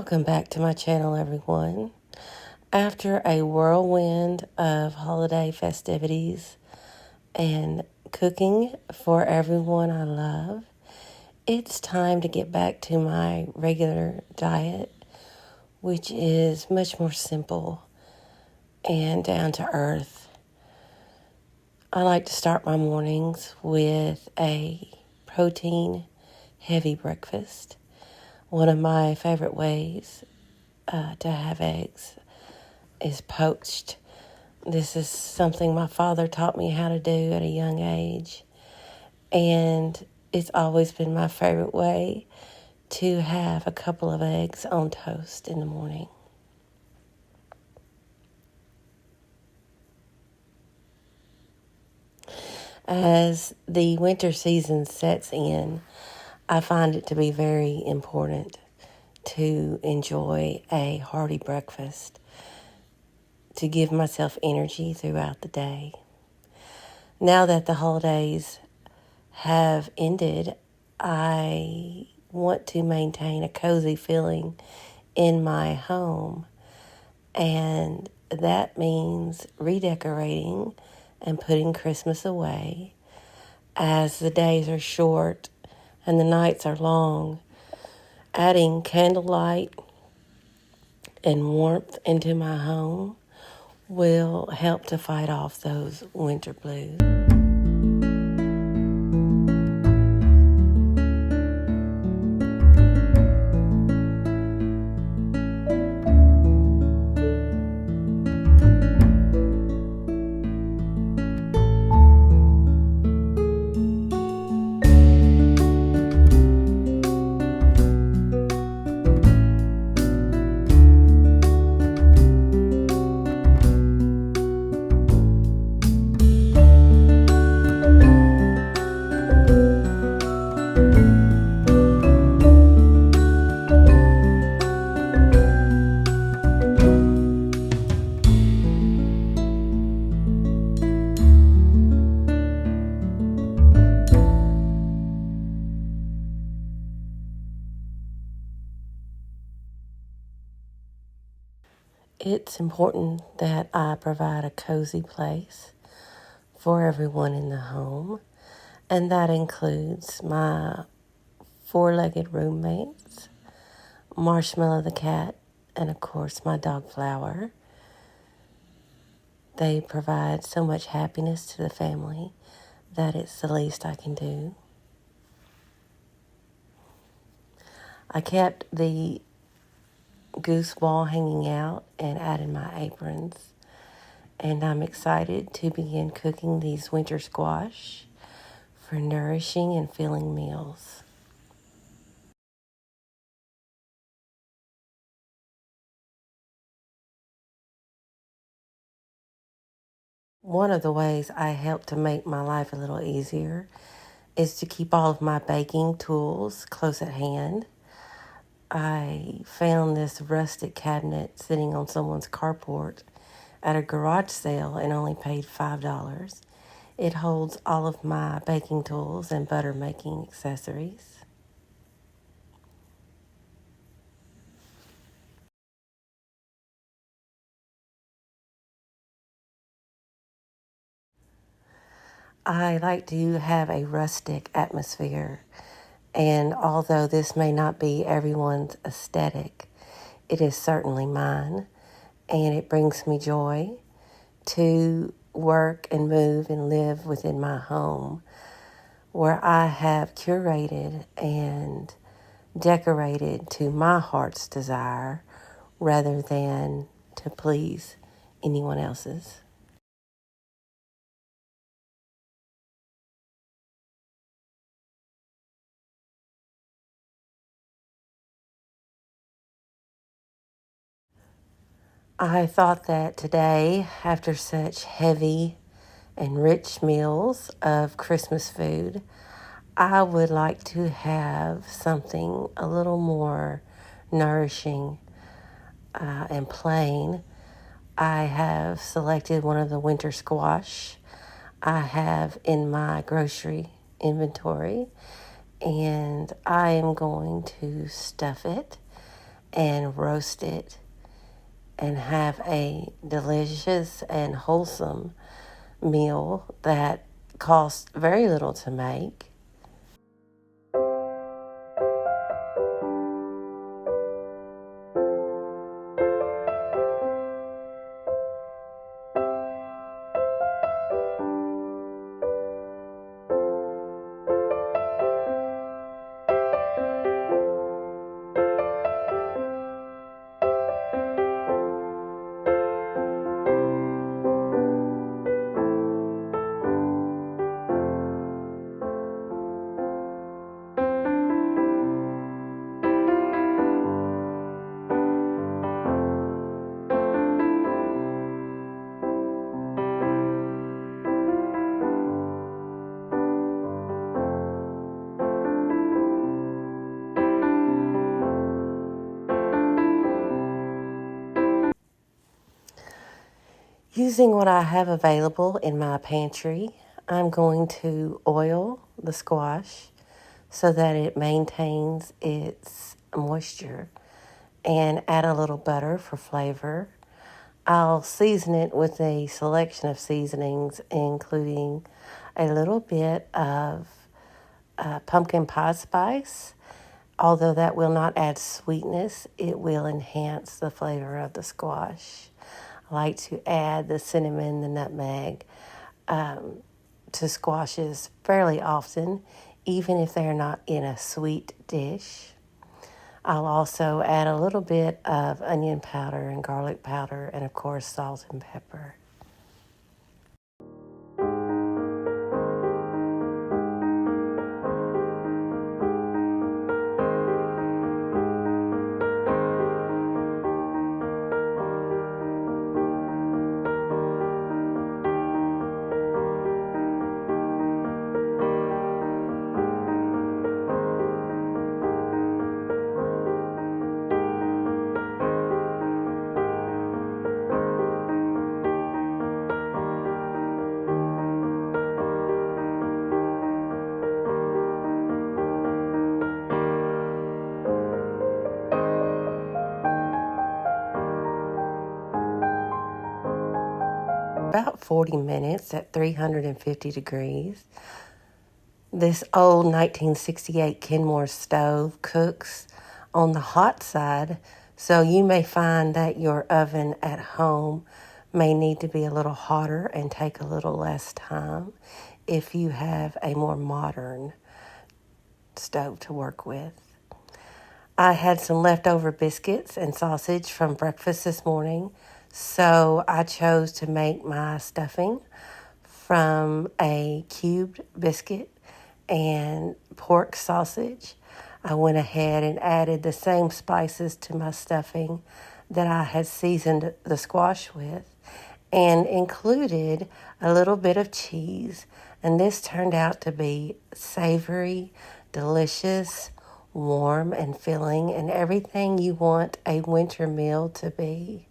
Welcome back to my channel, everyone. After a whirlwind of holiday festivities and cooking for everyone I love, it's time to get back to my regular diet, which is much more simple and down to earth. I like to start my mornings with a protein-heavy breakfast. One of my favorite ways to have eggs is poached. This is something my father taught me how to do at a young age, and it's always been my favorite way to have a couple of eggs on toast in the morning. As the winter season sets in, I find it to be very important to enjoy a hearty breakfast to give myself energy throughout the day. Now that the holidays have ended, I want to maintain a cozy feeling in my home, and that means redecorating and putting Christmas away. As the days are short and the nights are long, adding candlelight and warmth into my home will help to fight off those winter blues. It's important that I provide a cozy place for everyone in the home, and that includes my four-legged roommates, Marshmallow the cat, and of course my dog Flower. They provide so much happiness to the family that it's the least I can do. I kept the goose wall hanging out and added my aprons, and I'm excited to begin cooking these winter squash for nourishing and filling meals. One of the ways I help to make my life a little easier is to keep all of my baking tools close at hand. I found this rustic cabinet sitting on someone's carport at a garage sale and only paid $5. It holds all of my baking tools and butter making accessories. I like to have a rustic atmosphere, and although this may not be everyone's aesthetic, it is certainly mine, and it brings me joy to work and move and live within my home, where I have curated and decorated to my heart's desire rather than to please anyone else's. I thought that today, after such heavy and rich meals of Christmas food, I would like to have something a little more nourishing and plain. I have selected one of the winter squash I have in my grocery inventory, and I am going to stuff it and roast it and have a delicious and wholesome meal that costs very little to make. Using what I have available in my pantry, I'm going to oil the squash so that it maintains its moisture and add a little butter for flavor. I'll season it with a selection of seasonings, including a little bit of pumpkin pie spice. Although that will not add sweetness, it will enhance the flavor of the squash. I like to add the cinnamon, the nutmeg to squashes fairly often, even if they're not in a sweet dish. I'll also add a little bit of onion powder and garlic powder, and of course, salt and pepper. About 40 minutes at 350 degrees. This old 1968 Kenmore stove cooks on the hot side, so you may find that your oven at home may need to be a little hotter and take a little less time if you have a more modern stove to work with. I had some leftover biscuits and sausage from breakfast this morning, so I chose to make my stuffing from a cubed biscuit and pork sausage. I went ahead and added the same spices to my stuffing that I had seasoned the squash with and included a little bit of cheese. And this turned out to be savory, delicious, warm, and filling, and everything you want a winter meal to be.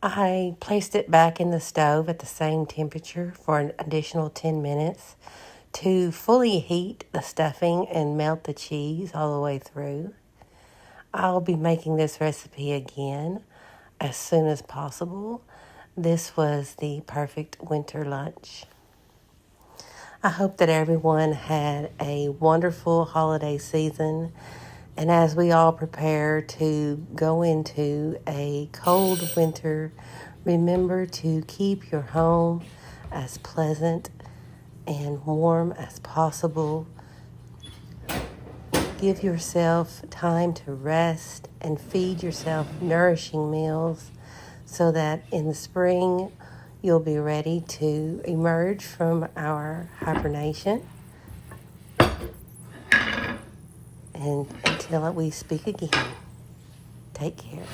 I placed it back in the stove at the same temperature for an additional 10 minutes to fully heat the stuffing and melt the cheese all the way through. I'll be making this recipe again as soon as possible. This was the perfect winter lunch. I hope that everyone had a wonderful holiday season. And as we all prepare to go into a cold winter, remember to keep your home as pleasant and warm as possible. Give yourself time to rest and feed yourself nourishing meals so that in the spring you'll be ready to emerge from our hibernation. And until we speak again, take care.